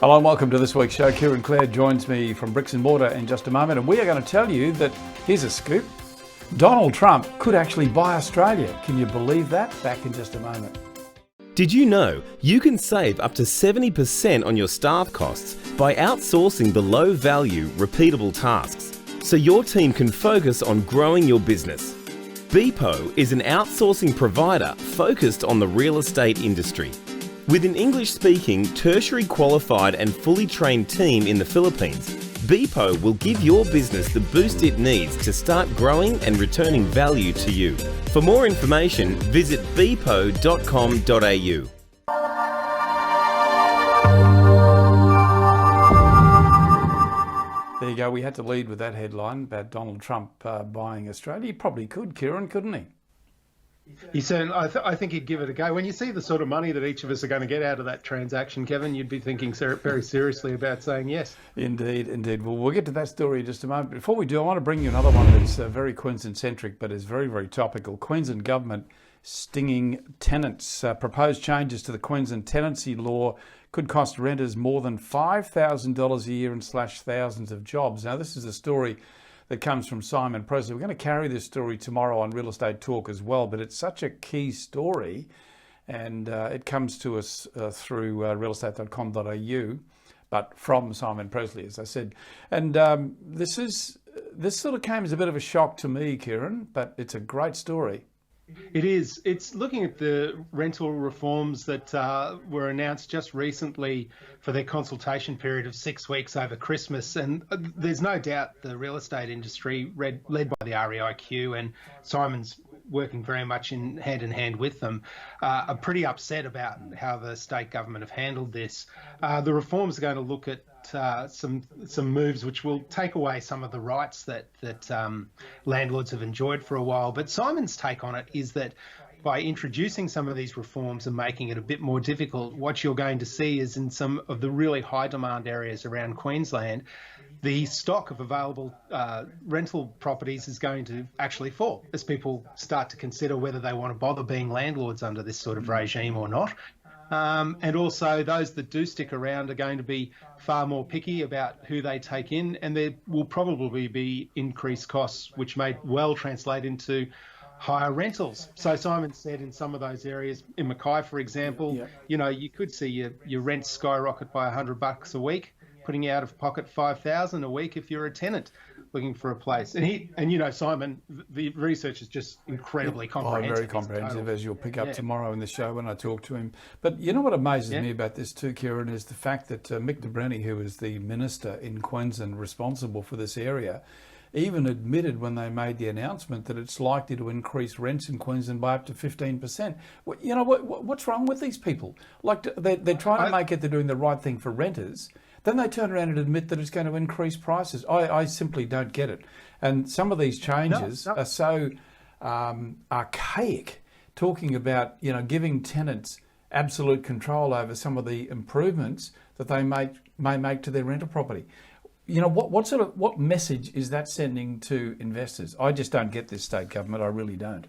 Hello and welcome to this week's show. Kieran Clair joins me from Bricks and Mortar in just a moment, and we are going to tell you that, here's a scoop, Donald Trump could actually buy Australia. Can you believe that? Back in just a moment. Did you know you can save up to 70% on your staff costs by outsourcing the low-value, repeatable tasks so your team can focus on growing your business? Beepo is an outsourcing provider focused on the real estate industry. With an English-speaking, tertiary qualified and fully trained team in the Philippines, Beepo will give your business the boost it needs to start growing and returning value to you. For more information, visit beepo.com.au. There you go. We had to lead with that headline about Donald Trump buying Australia. He probably could, Kieran, couldn't he? He certainly, I think he'd give it a go. When you see the sort of money that each of us are going to get out of that transaction, Kevin, you'd be thinking very seriously about saying yes. Indeed, indeed. Well, we'll get to that story in just a moment. Before we do, I want to bring you another one that's very Queensland-centric, but is very, very topical. Queensland Gov't stinging tenants. Proposed changes to the Queensland tenancy law could cost renters more than $5,000 a year and slash thousands of jobs. Now, this is a story that comes from Simon Presley. We're going to carry this story tomorrow on Real Estate Talk as well, but it's such a key story, and it comes to us through realestate.com.au, but from Simon Presley, as I said. And this sort of came as a bit of a shock to me, Kieran, but it's a great story. It is. It's looking at the rental reforms that were announced just recently for their consultation period of 6 weeks over Christmas. And there's no doubt the real estate industry, led by the REIQ, and Simon's working very much in hand with them, are pretty upset about how the state government have handled this. The reforms are going to look at some moves which will take away some of the rights that landlords have enjoyed for a while. But Simon's take on it is that by introducing some of these reforms and making it a bit more difficult, what you're going to see is in some of the really high demand areas around Queensland, the stock of available rental properties is going to actually fall as people start to consider whether they want to bother being landlords under this sort of regime or not. And also those that do stick around are going to be far more picky about who they take in, and there will probably be increased costs, which may well translate into higher rentals. So Simon said in some of those areas, in Mackay, for example, you know, you could see your rent skyrocket by $100 a week, putting you out of pocket $5,000 a week if you're a tenant looking for a place. And you know, Simon, the research is just incredibly comprehensive. Oh, very comprehensive, as you'll pick up tomorrow in the show when I talk to him. But you know what amazes me about this too, Kieran, is the fact that Mick de Brenni, who is the minister in Queensland responsible for this area, even admitted when they made the announcement that it's likely to increase rents in Queensland by up to 15%. You know, what's wrong with these people? Like, they're trying to make it they're doing the right thing for renters. Then they turn around and admit that it's going to increase prices. I simply don't get it. And some of these changes are so archaic, talking about, you know, giving tenants absolute control over some of the improvements that they may make to their rental property. You know, what message is that sending to investors? I just don't get this state government. I really don't.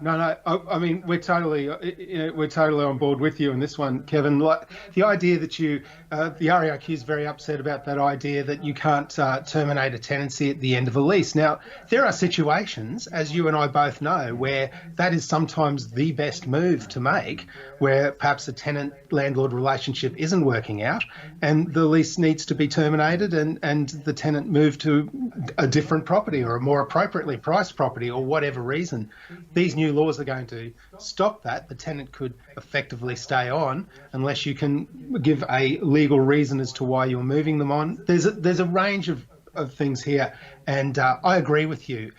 No. I mean, we're totally on board with you on this one, Kevin. Like the idea that the REIQ is very upset about that idea that you can't terminate a tenancy at the end of a lease. Now, there are situations, as you and I both know, where that is sometimes the best move to make, where perhaps a tenant-landlord relationship isn't working out, and the lease needs to be terminated, and the tenant moved to a different property or a more appropriately priced property, or whatever reason. These new laws are going to stop that. The tenant could effectively stay on unless you can give a legal reason as to why you're moving them on. There's a range of things here, and I agree with you.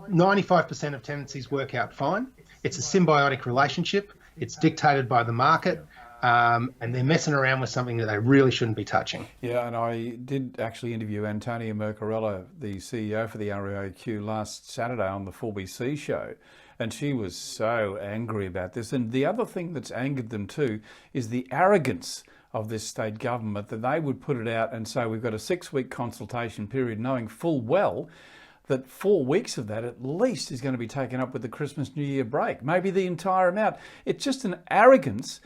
95% of tenancies work out fine. It's a symbiotic relationship. It's dictated by the market. And they're messing around with something that they really shouldn't be touching. Yeah, and I did actually interview Antonia Mercarella, the CEO for the REIQ, last Saturday on the 4BC show, and she was so angry about this. And the other thing that's angered them too is the arrogance of this state government, that they would put it out and say we've got a 6-week consultation period, knowing full well that 4 weeks of that at least is going to be taken up with the Christmas New Year break, maybe the entire amount. It's just an arrogance.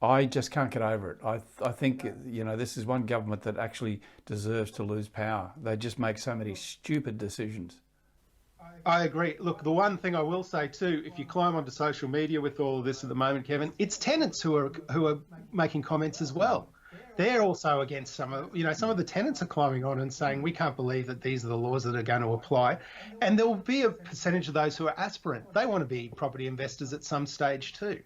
I just can't get over it. I think, this is one government that actually deserves to lose power. They just make so many stupid decisions. I agree. Look, the one thing I will say too, if you climb onto social media with all of this at the moment, Kevin, it's tenants who are making comments as well. They're also against some of the tenants are climbing on and saying, we can't believe that these are the laws that are going to apply. And there will be a percentage of those who are aspirant. They want to be property investors at some stage too.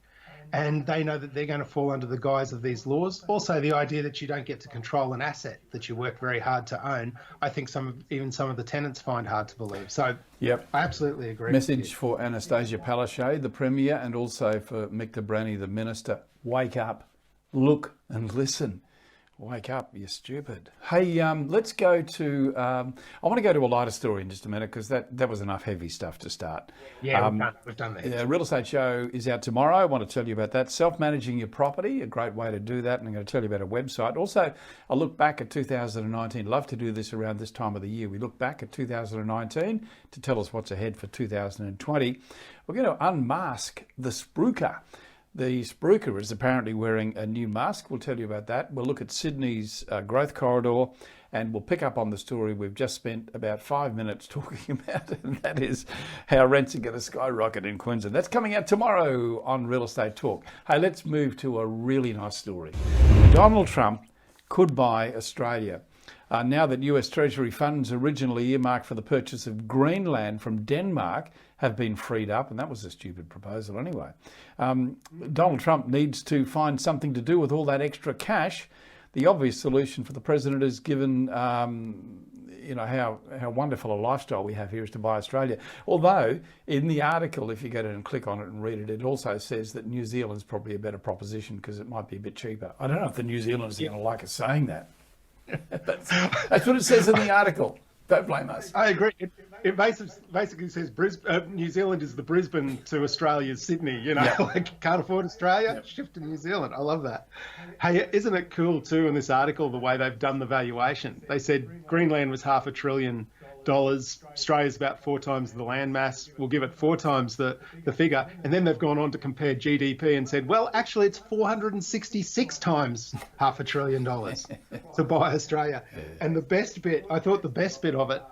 And they know that they're going to fall under the guise of these laws. Also, the idea that you don't get to control an asset that you work very hard to own, I think even some of the tenants find hard to believe. So, yep, I absolutely agree. Message for Anastasia Palaszczuk, the Premier, and also for Mick de Branny, the Minister. Wake up, look and listen. Wake up, you're stupid. Hey, let's go to, I want to go to a lighter story in just a minute, because that was enough heavy stuff to start. Yeah, we've done that. The Real Estate Show is out tomorrow. I want to tell you about that. Self-managing your property, a great way to do that. And I'm going to tell you about a website. Also, I look back at 2019. Love to do this around this time of the year. We look back at 2019 to tell us what's ahead for 2020. We're going to unmask the spruiker. The spruiker is apparently wearing a new mask. We'll tell you about that. We'll look at Sydney's growth corridor, and we'll pick up on the story we've just spent about 5 minutes talking about, and that is how rents are going to skyrocket in Queensland. That's coming out tomorrow on Real Estate Talk. Hey, let's move to a really nice story. Donald Trump could buy Australia. Now that US Treasury funds originally earmarked for the purchase of Greenland from Denmark have been freed up, and that was a stupid proposal anyway. Donald Trump needs to find something to do with all that extra cash. The obvious solution for the president is, given how wonderful a lifestyle we have here, is to buy Australia. Although in the article, if you go down and click on it and read it, it also says that New Zealand's probably a better proposition because it might be a bit cheaper. I don't know if the New Zealanders are going to like us saying that. That's what it says in the article. Don't blame us. I agree. It basically says New Zealand is the Brisbane to Australia's Sydney. Like, can't afford Australia, shift to New Zealand. I love that. Hey, isn't it cool too in this article the way they've done the valuation? They said Greenland was $500 billion. Australia's about 4 times the land mass. We'll give it 4 times the figure. And then they've gone on to compare GDP and said, well, actually, it's 466 times $500 billion to buy Australia. And the best bit of it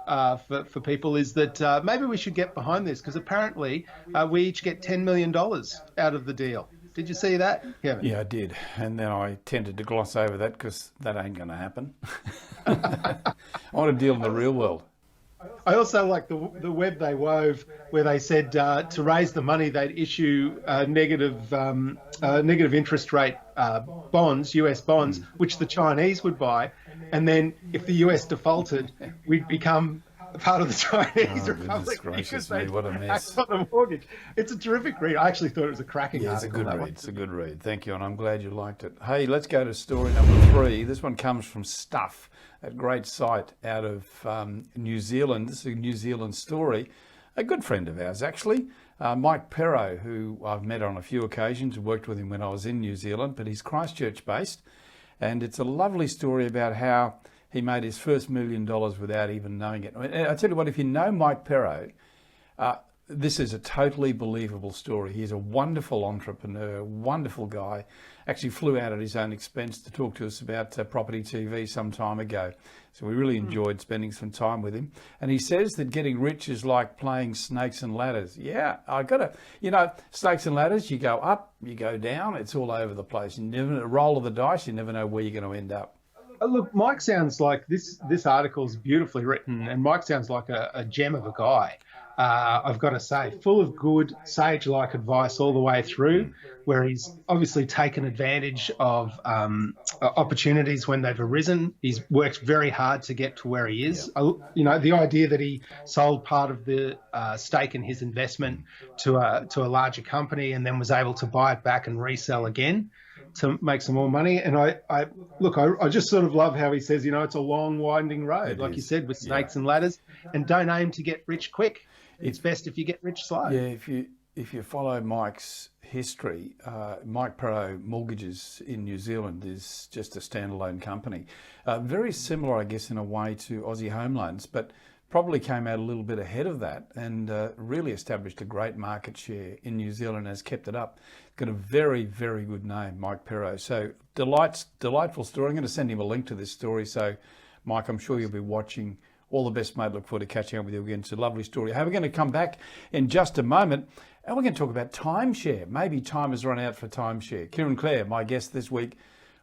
for people is that maybe we should get behind this, because apparently we each get $10 million out of the deal. Did you see that, Kevin? Yeah, I did. And then I tended to gloss over that because that ain't going to happen. I want to deal in the real world. I also like the web they wove, where they said to raise the money they'd issue negative interest rate bonds, US bonds, which the Chinese would buy, and then if the US defaulted, we'd become part of the Chinese Republic because they what a mess. on the mortgage. It's a terrific read. I actually thought it was a cracking article. It's a good read. Thank you, and I'm glad you liked it. Hey, let's go to story number 3. This one comes from Stuff, a great site out of New Zealand. This is a New Zealand story. A good friend of ours, actually, Mike Perro, who I've met on a few occasions, worked with him when I was in New Zealand, but he's Christchurch based, and it's a lovely story about how he made his first $1 million without even knowing it. I tell you what, if you know Mike Perro, this is a totally believable story. He's a wonderful entrepreneur, wonderful guy. Actually flew out at his own expense to talk to us about Property TV some time ago. So we really enjoyed spending some time with him. And he says that getting rich is like playing snakes and ladders. Yeah, snakes and ladders, you go up, you go down, it's all over the place. You never roll of the dice, you never know where you're going to end up. Look, Mike sounds like this article's beautifully written, and Mike sounds like a gem of a guy. I've got to say, full of good, sage-like advice all the way through, where he's obviously taken advantage of opportunities when they've arisen. He's worked very hard to get to where he is. Yeah. The idea that he sold part of the stake in his investment to a larger company and then was able to buy it back and resell again to make some more money. And I just sort of love how he says, it's a long, winding road, like you said, with snakes and ladders, and don't aim to get rich quick. It's best if you get rich slow. Yeah, if you follow Mike's history, Mike Perro Mortgages in New Zealand is just a standalone company. Very similar, I guess, in a way to Aussie Home Loans, but probably came out a little bit ahead of that and really established a great market share in New Zealand, has kept it up. Got a very, very good name, Mike Perot. So delightful story. I'm going to send him a link to this story. So, Mike, I'm sure you'll be watching. All the best, mate. Look forward to catching up with you again. It's a lovely story. Hey, we're going to come back in just a moment and we're going to talk about timeshare. Maybe time has run out for timeshare. Kieran Clair, my guest this week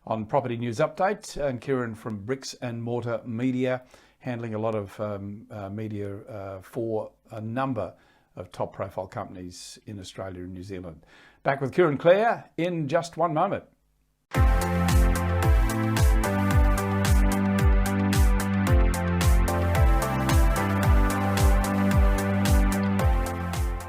on Property News Update, and Kieran from Bricks and Mortar Media, handling a lot of media for a number of top profile companies in Australia and New Zealand. Back with Kieran Clair in just one moment.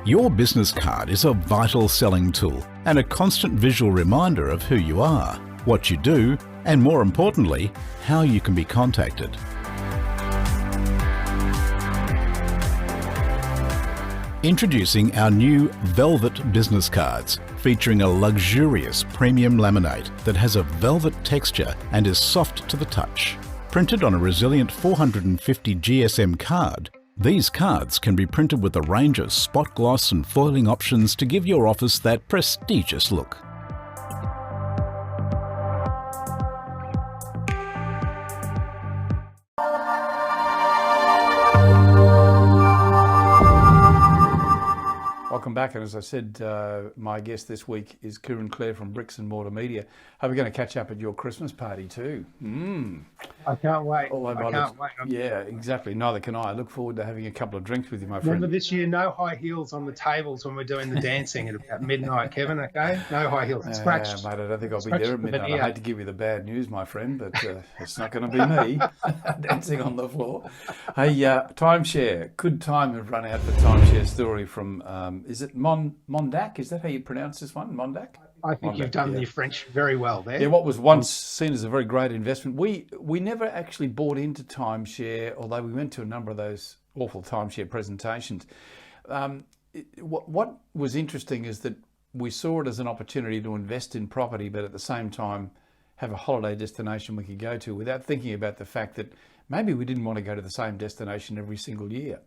Your business card is a vital selling tool and a constant visual reminder of who you are, what you do, and more importantly, how you can be contacted. Introducing our new Velvet business cards, featuring a luxurious premium laminate that has a velvet texture and is soft to the touch. Printed on a resilient 450 GSM card, these cards can be printed with a range of spot gloss and foiling options to give your office that prestigious look. Welcome back, and as I said, my guest this week is Kieran Clair from Bricks and Mortar Media. Are we going to catch up at your Christmas party too? I can't wait. I can't wait. Yeah, exactly. Neither can I. I look forward to having a couple of drinks with you, my friend. Remember this year, no high heels on the tables when we're doing the dancing at about midnight, Kevin, okay? No high heels. Scratched. Mate, I don't think I'll be there at midnight. I hate to give you the bad news, my friend, but it's not going to be me dancing on the floor. Hey, timeshare. Could time have run out for timeshare story from, is it Mondac? Is that how you pronounce this one? Mondac? I think you've done your French very well there. Yeah, what was once seen as a very great investment. We never actually bought into timeshare, although we went to a number of those awful timeshare presentations. What was interesting is that we saw it as an opportunity to invest in property, but at the same time have a holiday destination we could go to without thinking about the fact that maybe we didn't want to go to the same destination every single year.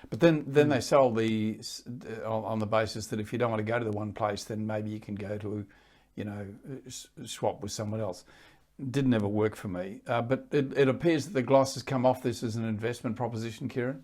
But then they sold on the basis that if you don't want to go to the one place, then maybe you can go to, swap with someone else. Didn't ever work for me. But it appears that the gloss has come off this as an investment proposition, Kieran.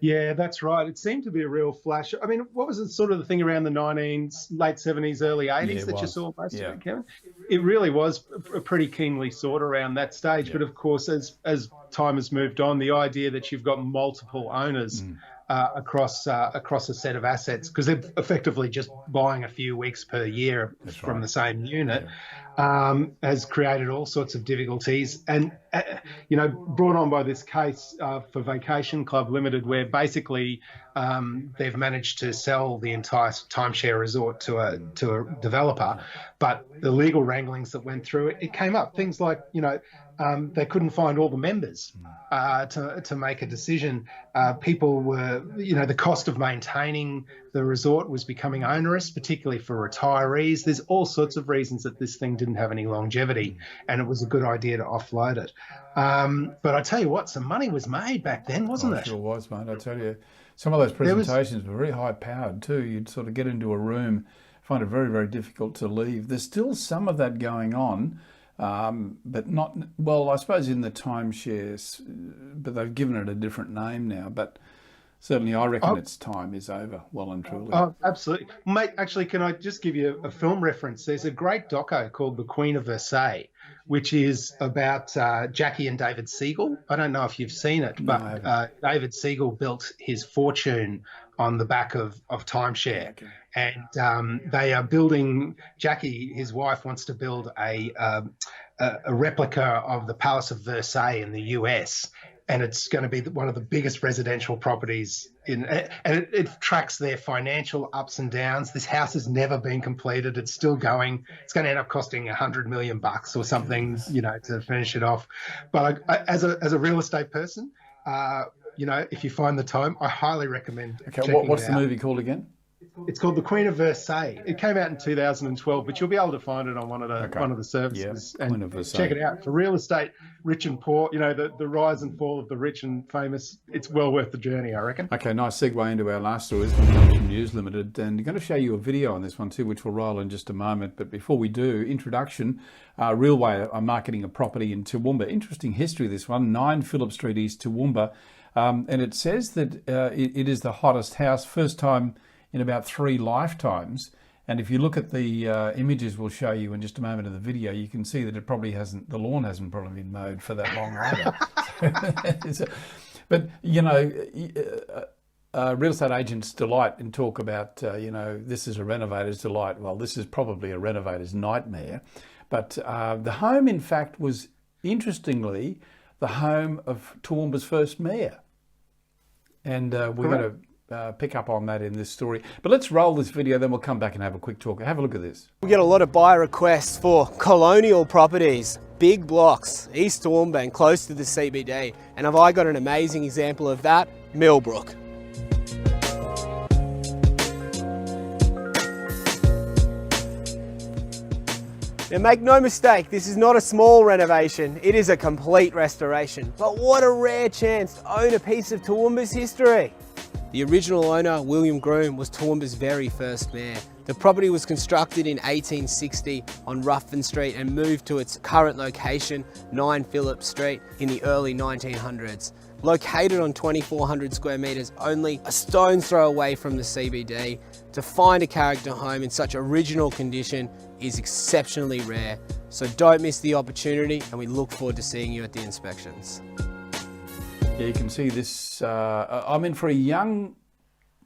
Yeah, that's right. It seemed to be a real flash. I mean, what was it sort of the thing around the late 70s, early 80s that you saw most of it, Kevin? It really was pretty keenly sought around that stage. Yeah. But of course, as time has moved on, the idea that you've got multiple owners across a set of assets, because they're effectively just buying a few weeks per year from the same unit, has created all sorts of difficulties. And, brought on by this case for Vacation Club Limited, where basically they've managed to sell the entire timeshare resort to a developer. But the legal wranglings that went through it came up. Things like, they couldn't find all the members to make a decision. People were, the cost of maintaining the resort was becoming onerous, particularly for retirees. There's all sorts of reasons that this thing didn't have any longevity, and it was a good idea to offload it. But I tell you what, some money was made back then, wasn't it? Sure was, mate. I tell you, some of those presentations were very high powered too. You'd sort of get into a room, find it very, very difficult to leave. There's still some of that going on. But not, well, I suppose in the timeshares, but they've given it a different name now. But certainly I reckon its time is over, well and truly. Oh, absolutely. Mate, actually, can I just give you a film reference? There's a great doco called The Queen of Versailles, which is about Jackie and David Siegel. I don't know if you've seen it, but David Siegel built his fortune on the back of timeshare. Okay. And they are building, Jackie, his wife, wants to build a replica of the Palace of Versailles in the US. And it's going to be one of the biggest residential properties and it tracks their financial ups and downs. This house has never been completed. It's still going. It's going to end up costing $100 million or something, to finish it off. But as a real estate person, if you find the time, I highly recommend. Okay, what's the movie called again? It's called The Queen of Versailles. It came out in 2012, but you'll be able to find it on one of the services. Yeah, Queen of Versailles. Check it out. For real estate, rich and poor, the rise and fall of the rich and famous, it's well worth the journey, I reckon. Okay, nice segue into our last stories from the Auction News Limited. And I'm going to show you a video on this one too, which we'll roll in just a moment. But before we do, introduction, Realway are marketing a property in Toowoomba. Interesting history, this one, 9 Phillip Street East, Toowoomba. And it says that it is the hottest house, first time in about 3 lifetimes. And if you look at the images we'll show you in just a moment of the video, you can see that it probably hasn't, the lawn hasn't probably been mowed for that long either. But, real estate agents delight and talk about, this is a renovator's delight. Well, this is probably a renovator's nightmare. But the home, in fact, was, interestingly, the home of Toowoomba's first mayor. And we're going to pick up on that in this story. But let's roll this video, then we'll come back and have a quick talk. Have a look at this. We get a lot of buyer requests for colonial properties, big blocks, East Toowoomba and close to the CBD. And have I got an amazing example of that? Millbrook. Now make no mistake, this is not a small renovation, it is a complete restoration. But what a rare chance to own a piece of Toowoomba's history. The original owner, William Groom, was Toowoomba's very first mayor. The property was constructed in 1860 on Ruthven Street and moved to its current location, 9 Phillip Street, in the early 1900s. Located on 2,400 square metres, only a stone's throw away from the CBD, to find a character home in such original condition is exceptionally rare. So don't miss the opportunity, and we look forward to seeing you at the inspections. Yeah, you can see this, for a young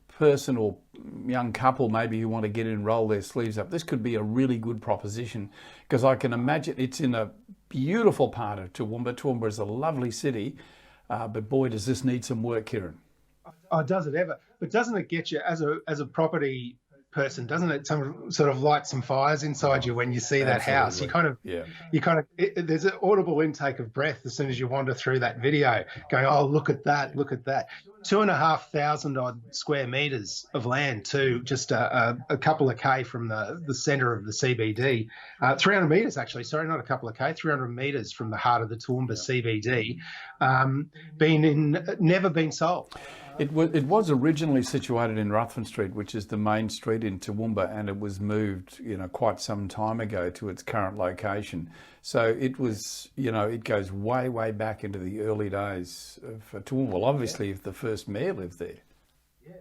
person or young couple maybe who want to get in and roll their sleeves up, this could be a really good proposition, because I can imagine it's in a beautiful part of Toowoomba. Toowoomba is a lovely city, but boy, does this need some work, Kieran. Oh, does it ever? But doesn't it get you, as a property person, doesn't it sort of light some fires inside you when you see that house? You kind of, there's an audible intake of breath as soon as you wander through that video, going, oh, look at that, look at that. 2,500 odd square metres of land too, just a couple of K from the centre of the CBD. 300 metres actually, sorry, not a couple of K, 300 metres from the heart of the Toowoomba CBD, never been sold. It was originally situated in Ruthven Street, which is the main street in Toowoomba, and it was moved, quite some time ago to its current location. So it was, it goes way, way back into the early days of Toowoomba. Well, obviously, if the first mayor lived there.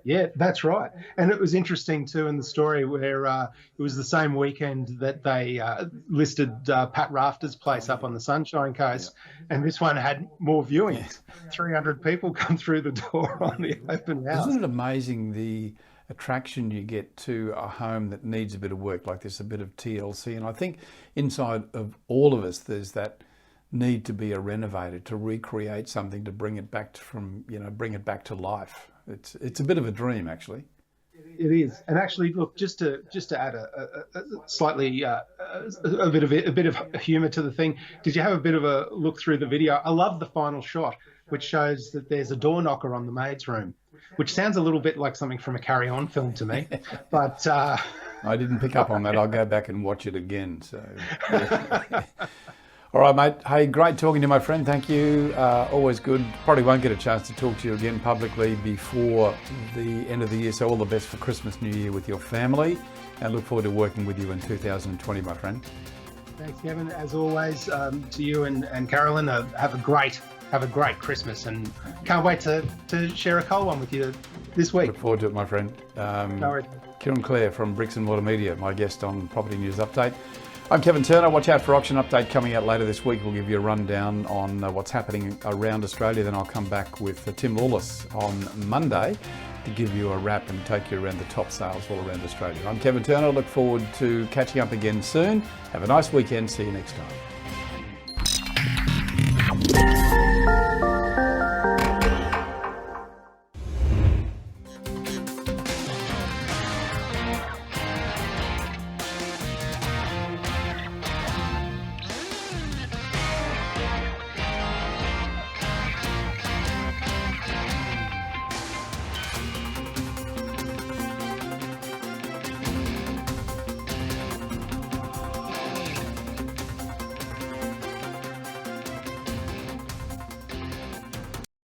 Yeah, that's right. And it was interesting too in the story where it was the same weekend that they listed Pat Rafter's place up on the Sunshine Coast, and this one had more viewings. 300 people come through the door on the open house. Isn't it amazing the attraction you get to a home that needs a bit of work like this, a bit of TLC? And I think inside of all of us, there's that need to be a renovator, to recreate something, to bring it back bring it back to life. It's a bit of a dream, actually. It is, and actually, look, just to add a slightly a bit of humour to the thing. Did you have a bit of a look through the video? I love the final shot, which shows that there's a door knocker on the maid's room, which sounds a little bit like something from a Carry On film to me, but I didn't pick up on that. I'll go back and watch it again. So. Yeah. All right, mate. Hey, great talking to you, my friend. Thank you. Always good. Probably won't get a chance to talk to you again publicly before the end of the year. So all the best for Christmas, New Year with your family, and look forward to working with you in 2020, my friend. Thanks, Kevin. As always, to you and Carolyn, have a great Christmas, and can't wait to share a cold one with you this week. Look forward to it, my friend. Kieran Clair from Bricks and Mortar Media, my guest on Property News Update. I'm Kevin Turner. Watch out for Auction Update coming out later this week. We'll give you a rundown on what's happening around Australia. Then I'll come back with Tim Lawless on Monday to give you a wrap and take you around the top sales all around Australia. I'm Kevin Turner. Look forward to catching up again soon. Have a nice weekend. See you next time.